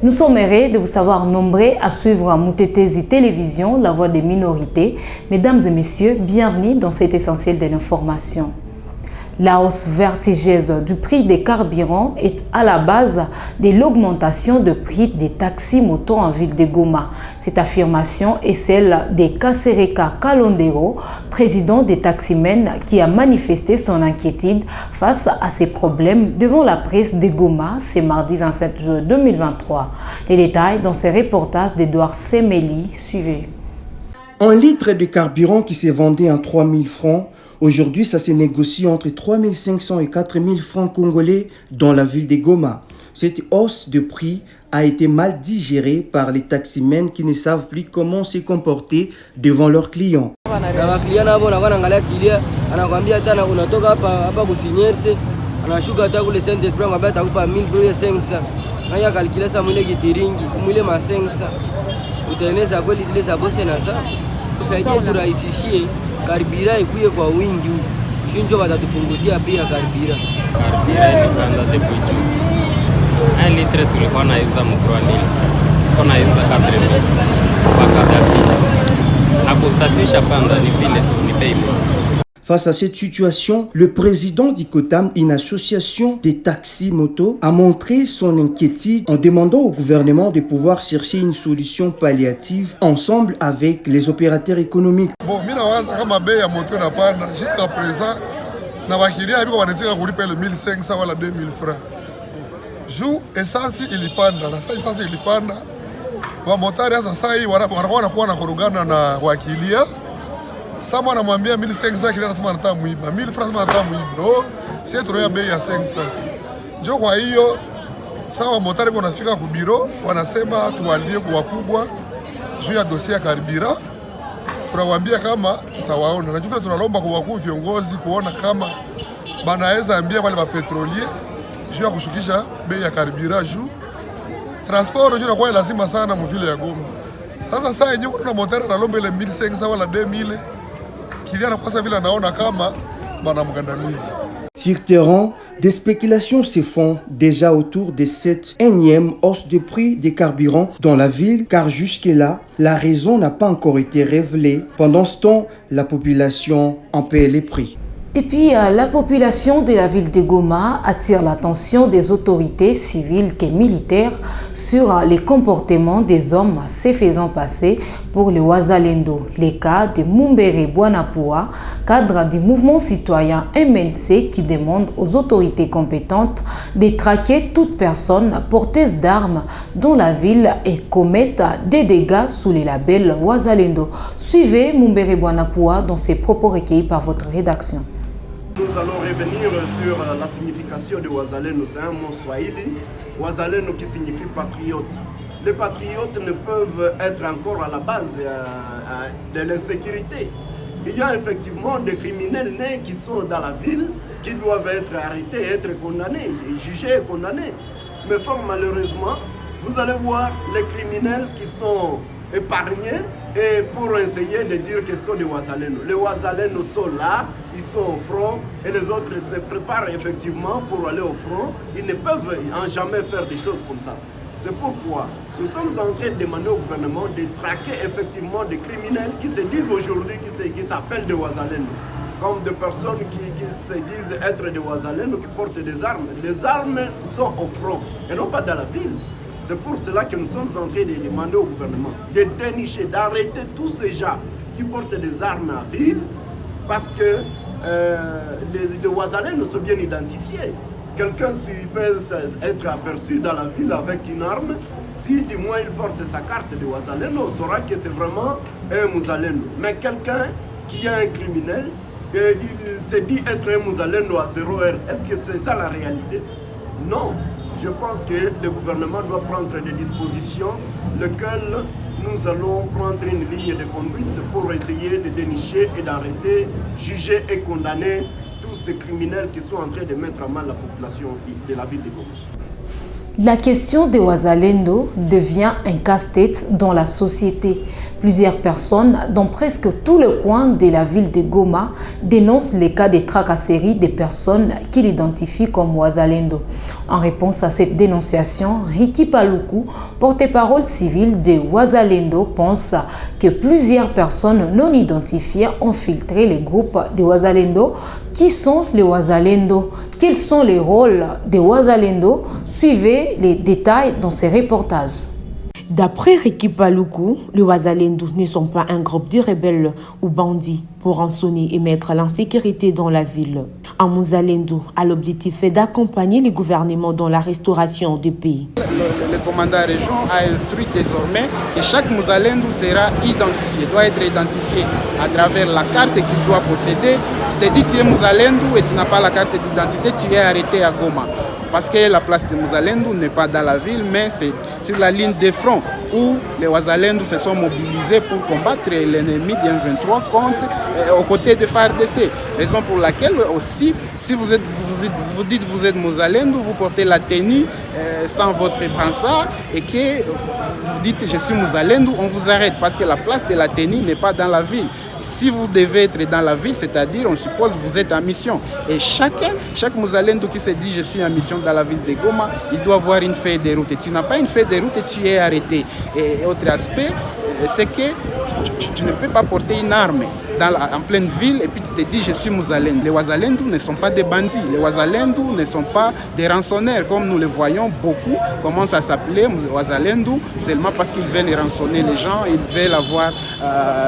Nous sommes heureux de vous savoir nombreux à suivre Moutetesi Télévision, la voix des minorités. Mesdames et messieurs, bienvenue dans cet essentiel de l'information. La hausse vertigineuse du prix des carburants est à la base de l'augmentation de prix des taxis motos en ville de Goma. Cette affirmation est celle de Kasereka Kalondero, président des taximens, qui a manifesté son inquiétude face à ces problèmes devant la presse de Goma ce mardi 27 juin 2023. Les détails dans ce reportage d'Edouard Semeli. Suivez. Un litre de carburant qui s'est vendu en 3 000 francs, aujourd'hui ça se négocie entre 3 500 et 4 000 francs congolais dans la ville de Goma. Cette hausse de prix a été mal digérée par les taximens qui ne savent plus comment se comporter devant leurs clients. Karibira ikuye kwa wingi shinjo watatufunguzia pia karibira ilipanda depuis juzi. 1 litre tulikuwa nauza mkroni kuna yuza 4 mpaka dakika na kustasisha panda ni vile tu ni bei. Face à cette situation, le président d'Ikotam, une association des taxis-motos, a montré son inquiétude en demandant au gouvernement de pouvoir chercher une solution palliative ensemble avec les opérateurs économiques. Bon, jusqu'à présent, on 1500 ou 2000 francs. Jour essence ilipanda, na sasa essence ilipanda. Wa motari sasa hii wanakuwa na korogana na wakilia. Sama anamwambia 1500 kile anasema anataka muiba. 1000 francs anataka muiba. Oh, sisi tunayo bei ya 500. Njoo kwa hiyo sawa motari wanafika ku biro wanasema tuwalie kwa wakubwa juu ya dosia karibira. Tunawaambia kama tutawaona. Na juu tunalomba kwa wakuu viongozi kuona kama banaweza ambia wale wa petrolier juu ya kushukisha bei ya karibira juu. Transport ndio inakuwa lazima sana mvile ya Goma. Sasa yenyewe kuna motari analomba ile 1500 wala 2000. Sur terrain, des spéculations se font déjà autour de cette énième hausse de prix des carburants dans la ville, car jusque-là, la raison n'a pas encore été révélée. Pendant ce temps, la population en paie les prix. Et puis, la population de la ville de Goma attire l'attention des autorités civiles et militaires sur les comportements des hommes se faisant passer pour les Wazalendo. Les cas de Mumbere Bwanapua, cadre du mouvement citoyen MNC, qui demande aux autorités compétentes de traquer toute personne porteuse d'armes dans la ville et commettre des dégâts sous les labels Wazalendo. Suivez Mumbere Bwanapua dans ses propos recueillis par votre rédaction. Nous allons revenir sur la signification de Wazalendo. C'est un mot swahili, Wazalendo qui signifie patriote. Les patriotes ne peuvent être encore à la base de l'insécurité. Il y a effectivement des criminels nés qui sont dans la ville, qui doivent être arrêtés, être condamnés, jugés et condamnés. Mais fort malheureusement, vous allez voir les criminels qui sont épargnés et pour essayer de dire que ce sont des Wazalendo. Les Wazalendo sont là, ils sont au front et les autres se préparent effectivement pour aller au front. Ils ne peuvent jamais faire des choses comme ça. C'est pourquoi nous sommes en train de demander au gouvernement de traquer effectivement des criminels qui se disent aujourd'hui, qui s'appellent des Wazalendo. Comme des personnes qui se disent être des Wazalendo, qui portent des armes. Les armes sont au front et non pas dans la ville. C'est pour cela que nous sommes en train de demander au gouvernement de dénicher, d'arrêter tous ces gens qui portent des armes à ville parce que les Wazalendo sont bien identifiés. Quelqu'un peut être aperçu dans la ville avec une arme, si du moins il porte sa carte de Wazalendo, on saura que c'est vraiment un Wazalendo. Mais quelqu'un qui est un criminel, il se dit être un Wazalendo à 0 heure. Est-ce que c'est ça la réalité? Non. Je pense que le gouvernement doit prendre des dispositions, lesquelles nous allons prendre une ligne de conduite pour essayer de dénicher et d'arrêter, juger et condamner tous ces criminels qui sont en train de mettre à mal la population de la ville de Goma. La question des Wazalendo devient un casse-tête dans la société. Plusieurs personnes, dans presque tous les coins de la ville de Goma, dénoncent les cas de tracasseries des personnes qu'ils identifient comme Wazalendo. En réponse à cette dénonciation, Ricky Paluku, porte-parole civil de Wazalendo, pense que plusieurs personnes non identifiées ont filtré les groupes de Wazalendo. Qui sont les Wazalendo? Quels sont les rôles des Wazalendo? Suivez les détails dans ces reportages. D'après Ricky Paluku, les Wazalendo ne sont pas un groupe de rebelles ou bandits pour rançonner et mettre l'insécurité dans la ville. Un Muzalendo a l'objectif d'accompagner le gouvernement dans la restauration du pays. Le commandant région a instruit désormais que chaque Muzalendo sera identifié, doit être identifié à travers la carte qu'il doit posséder. Tu te dis que tu es Muzalendo et tu n'as pas la carte d'identité, tu es arrêté à Goma. Parce que la place de Muzalendo n'est pas dans la ville, mais c'est sur la ligne de front où les Wazalendo se sont mobilisés pour combattre l'ennemi du M23 aux côtés de FARDC. Raison pour laquelle aussi, si vous dites que vous êtes Muzalendo, vous portez la tenue sans votre pansard et que vous dites je suis Muzalendo, on vous arrête parce que la place de la tenue n'est pas dans la ville. Si vous devez être dans la ville, c'est-à-dire on suppose que vous êtes en mission. Et chaque Muzalendo qui se dit je suis en mission dans la ville de Goma, il doit avoir une feuille de route. Et tu n'as pas une feuille de route et tu es arrêté. Et autre aspect, c'est que tu ne peux pas porter une arme en pleine ville et puis tu te dis je suis Muzalendo. Les Wazalendo ne sont pas des bandits, les Wazalendo ne sont pas des rançonneurs comme nous le voyons beaucoup commencent à s'appeler Wazalendo seulement parce qu'ils veulent rançonner les gens, ils veulent avoir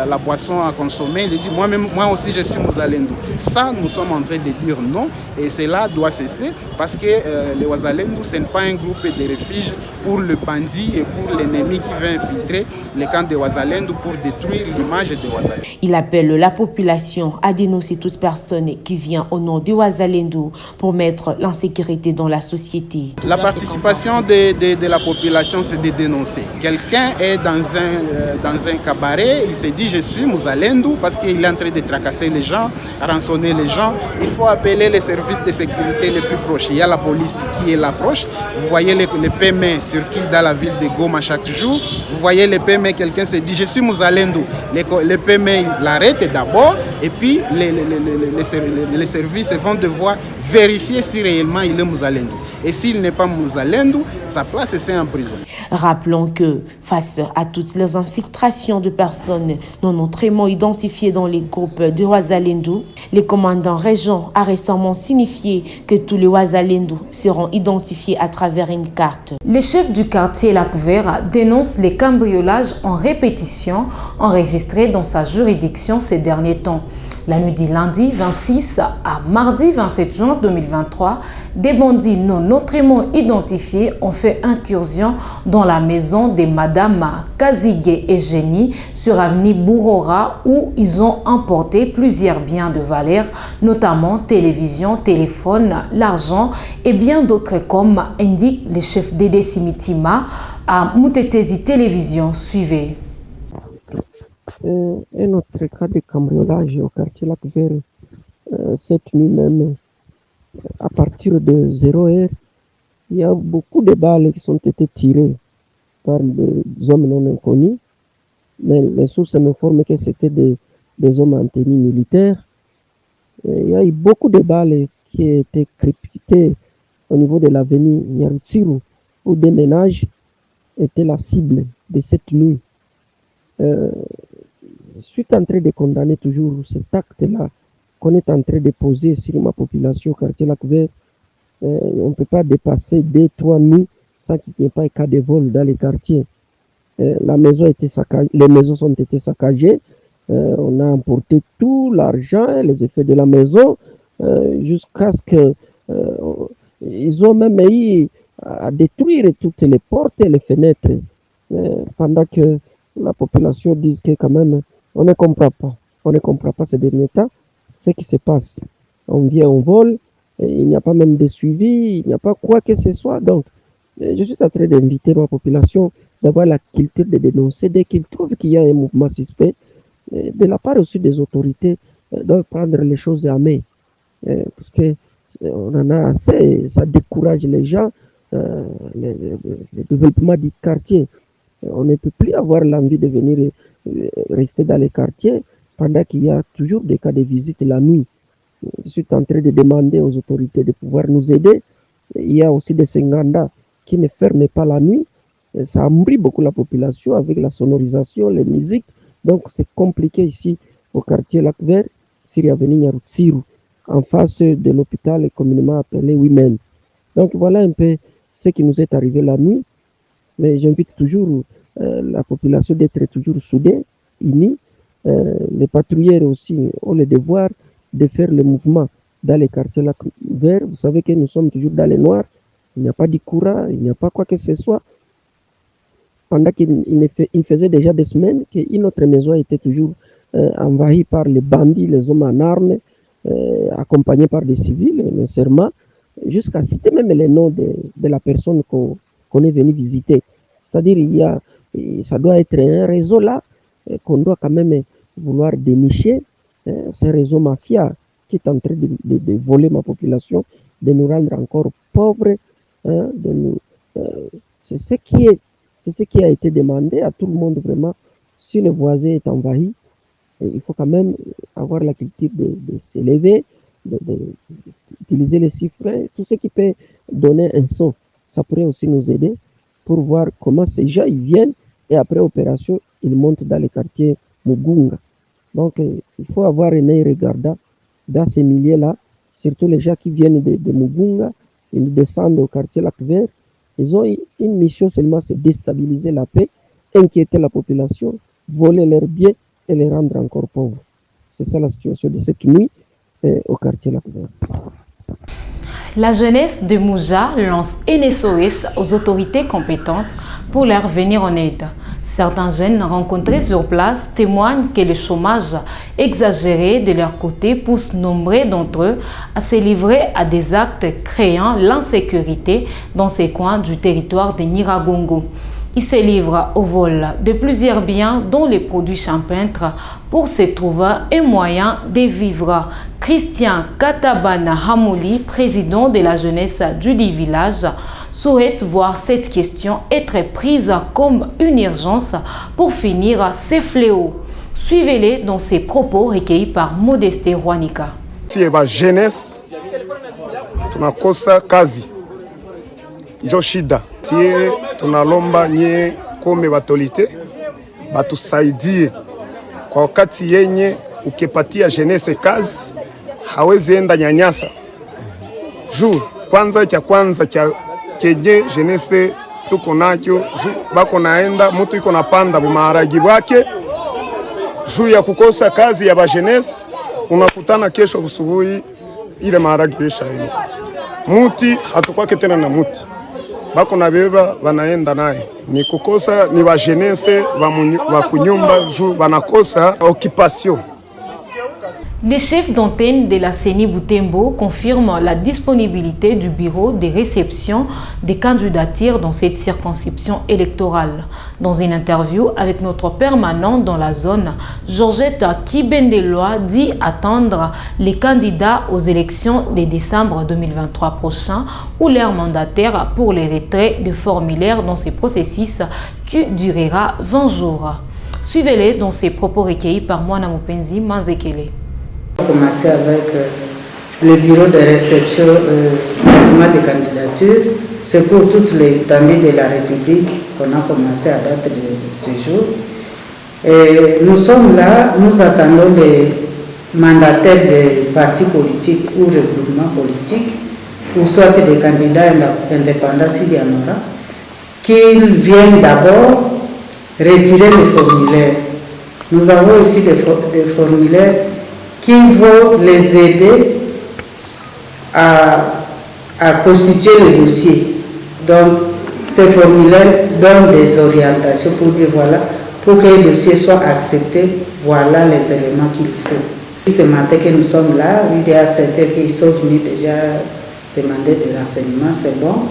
la boisson à consommer. Ils disent moi aussi je suis Muzalendo. Ça nous sommes en train de dire non et cela doit cesser parce que les Wazalendo ce n'est pas un groupe de refuge pour le bandit et pour l'ennemi qui veut infiltrer les camps de Wazalendo pour détruire l'image de Wazalendo. Il appelle la population à dénoncer toute personne qui vient au nom de Wazalendo pour mettre l'insécurité dans la société. La participation de la population, c'est de dénoncer. Quelqu'un est dans un cabaret, il se dit je suis Muzalendo parce qu'il est en train de tracasser les gens, rançonner les gens. Il faut appeler les services de sécurité les plus proches. Il y a la police qui est là proche. Vous voyez les PME circulent dans la ville de Goma chaque jour. Vous voyez les PME, quelqu'un se dit je suis Muzalendo. Les PME l'arrêtent d'abord et puis les services vont devoir vérifier si réellement il est Muzalendo. Et s'il n'est pas Muzalendo, sa place c'est en prison. Rappelons que face à toutes les infiltrations de personnes non autrement identifiées dans les groupes de Wazalendo, le commandant région a récemment signifié que tous les Wazalendo seront identifiés à travers une carte. Les chefs du quartier Lac-Vert dénoncent les cambriolages en répétition enregistrés dans sa juridiction ces derniers temps. La nuit du lundi 26 à mardi 27 juin 2023, des bandits non autrement identifiés ont fait incursion dans la maison de Madame Kazigué et Génie sur avenue Bourora où ils ont emporté plusieurs biens de valeur, notamment télévision, téléphone, l'argent et bien d'autres comme indique le chef Dédé Simitima à Moutetesi Télévision. Suivez. Un autre cas de cambriolage au quartier Lac-Vert, cette nuit même, à partir de 0 heure, il y a beaucoup de balles qui ont été tirées par des hommes non inconnus, mais les sources m'informent que c'était des hommes en tenue militaire. Il y a eu beaucoup de balles qui ont été cryptées au niveau de l'avenue Nyarutsiru, où des ménages étaient la cible de cette nuit. Je suis en train de condamner toujours cet acte-là qu'on est en train de poser sur ma population au quartier Lac-Vert. On ne peut pas dépasser 2-3 nuits sans qu'il n'y ait pas un cas de vol dans les quartiers. La maison a été saccagée, les maisons ont été saccagées. On a emporté tout l'argent, les effets de la maison, jusqu'à ce que ils ont même eu à détruire toutes les portes et les fenêtres. Pendant que la population dit que quand même, on ne comprend pas ces derniers temps, ce qui se passe. On vient, on vole, il n'y a pas même de suivi, il n'y a pas quoi que ce soit. Donc, je suis en train d'inviter ma population d'avoir la culture de dénoncer dès qu'ils trouvent qu'il y a un mouvement suspect. De la part aussi des autorités, doivent prendre les choses à main. Parce que on en a assez, ça décourage les gens. le développement du quartier. On ne peut plus avoir l'envie de venir rester dans les quartiers pendant qu'il y a toujours des cas de visite la nuit. Je suis en train de demander aux autorités de pouvoir nous aider. Il y a aussi des Senganda qui ne ferment pas la nuit. Ça embrouille beaucoup la population avec la sonorisation, les musiques. Donc c'est compliqué ici au quartier Lac Vert, sur l'avenue Nyarutsiru, en face de l'hôpital communément appelé Women. Donc voilà un peu ce qui nous est arrivé la nuit. Mais j'invite toujours la population d'être toujours soudée, unie. Les patrouilleurs aussi ont le devoir de faire le mouvement dans les quartiers Lac Vert. Vous savez que nous sommes toujours dans les noirs. Il n'y a pas de courant, il n'y a pas quoi que ce soit. Pendant qu'il faisait déjà des semaines qu'une autre maison était toujours envahie par les bandits, les hommes en armes, accompagnés par des civils, nécessairement, jusqu'à citer même les noms de la personne qu'on est venu visiter. C'est-à-dire, ça doit être un réseau là qu'on doit quand même vouloir dénicher. C'est un réseau mafia qui est en train de voler ma population, de nous rendre encore pauvres. C'est ce qui a été demandé à tout le monde vraiment. Si le voisin est envahi, il faut quand même avoir la culture de s'élever, d'utiliser les sifflets, tout ce qui peut donner un son. Ça pourrait aussi nous aider pour voir comment ces gens ils viennent et après opération, ils montent dans les quartiers Mugunga. Donc, il faut avoir un œil regardant dans ces milieux-là, surtout les gens qui viennent de Mugunga, ils descendent au quartier Lac Vert. Ils ont une mission seulement, c'est déstabiliser la paix, inquiéter la population, voler leurs biens et les rendre encore pauvres. C'est ça la situation de cette nuit au quartier Lac Vert. La jeunesse de Mouja lance un SOS aux autorités compétentes pour leur venir en aide. Certains jeunes rencontrés sur place témoignent que le chômage exagéré de leur côté pousse nombreux d'entre eux à se livrer à des actes créant l'insécurité dans ces coins du territoire de Nyiragongo. Ils se livrent au vol de plusieurs biens dont les produits champêtres pour se trouver un moyen de vivre. Christian Katabana Hamouli, président de la jeunesse du dit village, souhaite voir cette question être prise comme une urgence pour finir ces fléaux. Suivez-les dans ses propos recueillis par Modeste Rwanika. Si la jeunesse, tunakosa kazi. Njo shida. Sie tunalomba nye kome batolite batusaidie kwa wakati yenye ukipatia jeunesse kazi hawezi enda nyanyasa. Juu kwanza kenye jeunesse tuko nacho bako naenda mtu iko napanda bumaharagi bwake juu ya kukosa kazi ya ba jeunesse, unakutana kesho busubuhi ile maharagi yeshaenda muti hatukwake tena na muti bako na beba banaenda naye ni kukosa ni ba jeunesse ba kunyumba juu banakosa occupation. Les chefs d'antenne de la CENI Butembo confirment la disponibilité du bureau de réception des candidatures dans cette circonscription électorale. Dans une interview avec notre permanent dans la zone, Georgette Kibendeloa dit attendre les candidats aux élections de décembre 2023 prochain ou leur mandataire pour les retraits de formulaires dans ce processus qui durera 20 jours. Suivez-les dans ces propos recueillis par Mwana Mupenzi Manzekele. On va commencer avec le bureau de réception des candidatures. C'est pour toutes les étendues de la République qu'on a commencé à date de ce jour. Et nous sommes là, nous attendons les mandataires des partis politiques ou regroupements politiques, ou soit des candidats indépendants s'il y en aura, qu'ils viennent d'abord retirer les formulaires. Nous avons ici des formulaires qui vont les aider à constituer le dossier. Donc, ces formulaires donnent des orientations pour dire voilà, pour que le dossier soit accepté, voilà les éléments qu'il faut. Ce matin que nous sommes là, il y a certains qui sont venus déjà demander des renseignements, c'est bon.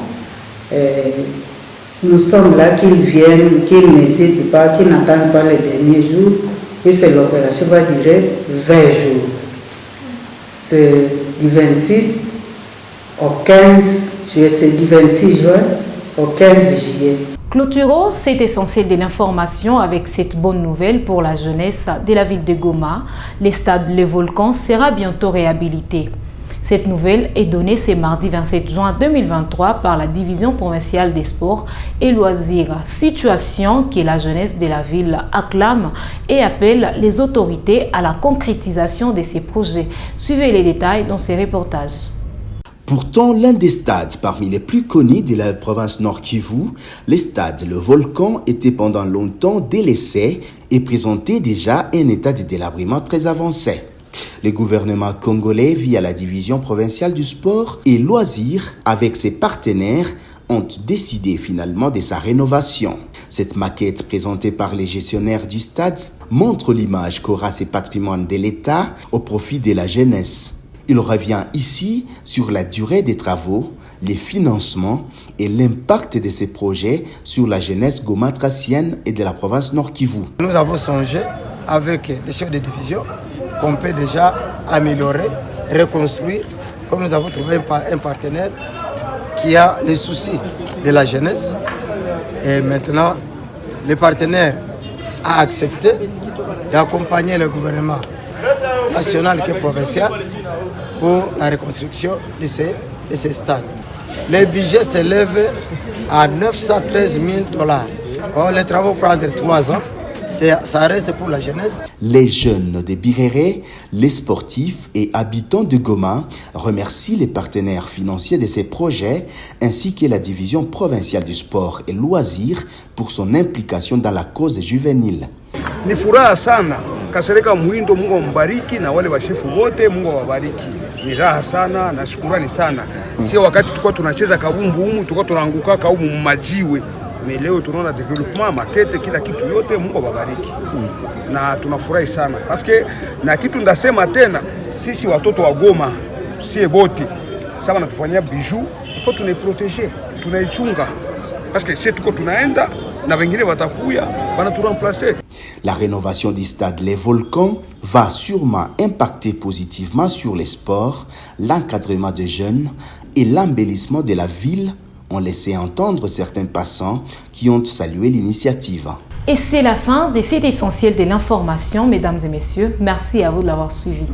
Nous sommes là, qu'ils viennent, qu'ils n'hésitent pas, qu'ils n'attendent pas les derniers jours. Et l'opération va durer 20 jours. C'est du 26 au 15 C'est du 26 juin au 15 juillet. Clôturons cet essentiel de l'information avec cette bonne nouvelle pour la jeunesse de la ville de Goma. Le stade Le Volcan sera bientôt réhabilité. Cette nouvelle est donnée ce mardi 27 juin 2023 par la division provinciale des sports et loisirs. Situation que la jeunesse de la ville acclame et appelle les autorités à la concrétisation de ces projets. Suivez les détails dans ces reportages. Pourtant, l'un des stades parmi les plus connus de la province Nord Kivu, le stade Le Volcan, était pendant longtemps délaissé et présentait déjà un état de délabrement très avancé. Le gouvernement congolais, via la division provinciale du sport et loisirs, avec ses partenaires, ont décidé finalement de sa rénovation. Cette maquette présentée par les gestionnaires du stade montre l'image qu'aura ce patrimoine de l'État au profit de la jeunesse. Il revient ici sur la durée des travaux, les financements et l'impact de ces projets sur la jeunesse gomatracienne et de la province Nord Kivu. Nous avons songé avec les chefs de division qu'on peut déjà améliorer, reconstruire, comme nous avons trouvé un partenaire qui a les soucis de la jeunesse. Et maintenant, le partenaire a accepté d'accompagner le gouvernement national et provincial pour la reconstruction de ces stades. Le budget s'élève à 913 000 $. Or, les travaux prennent 3 ans. Ça reste pour la jeunesse. Les jeunes de Birere, les sportifs et habitants de Goma remercient les partenaires financiers de ces projets ainsi que la division provinciale du sport et loisirs pour son implication dans la cause juvénile. Ni furaha sana. Kasereka Muhindo, Mungu mbariki, na wale washefu wote Mungu wabariki. Ni raha sana na shukrani sana. Sio wakati tulikuwa tunacheza kabumbu humu tulikuwa tunaanguka humu majiwe. Leo tunaona development makete kila kitu yote Mungu wabariki. Na tunafurahi sana. Paske na kitu ndasema tena sisi watoto wa Goma sie bote sawa na tufanyia bijou kwa tunaiproteger, tunaichunga. Paske sisi tuko tunaenda na wengine watakuya wanaturamplacer. La rénovation du stade Les Volcans va sûrement impacter positivement sur les sports, l'encadrement des jeunes et l'embellissement de la ville, ont laissé entendre certains passants qui ont salué l'initiative. Et c'est la fin de cet essentiel de l'information, mesdames et messieurs. Merci à vous de l'avoir suivi.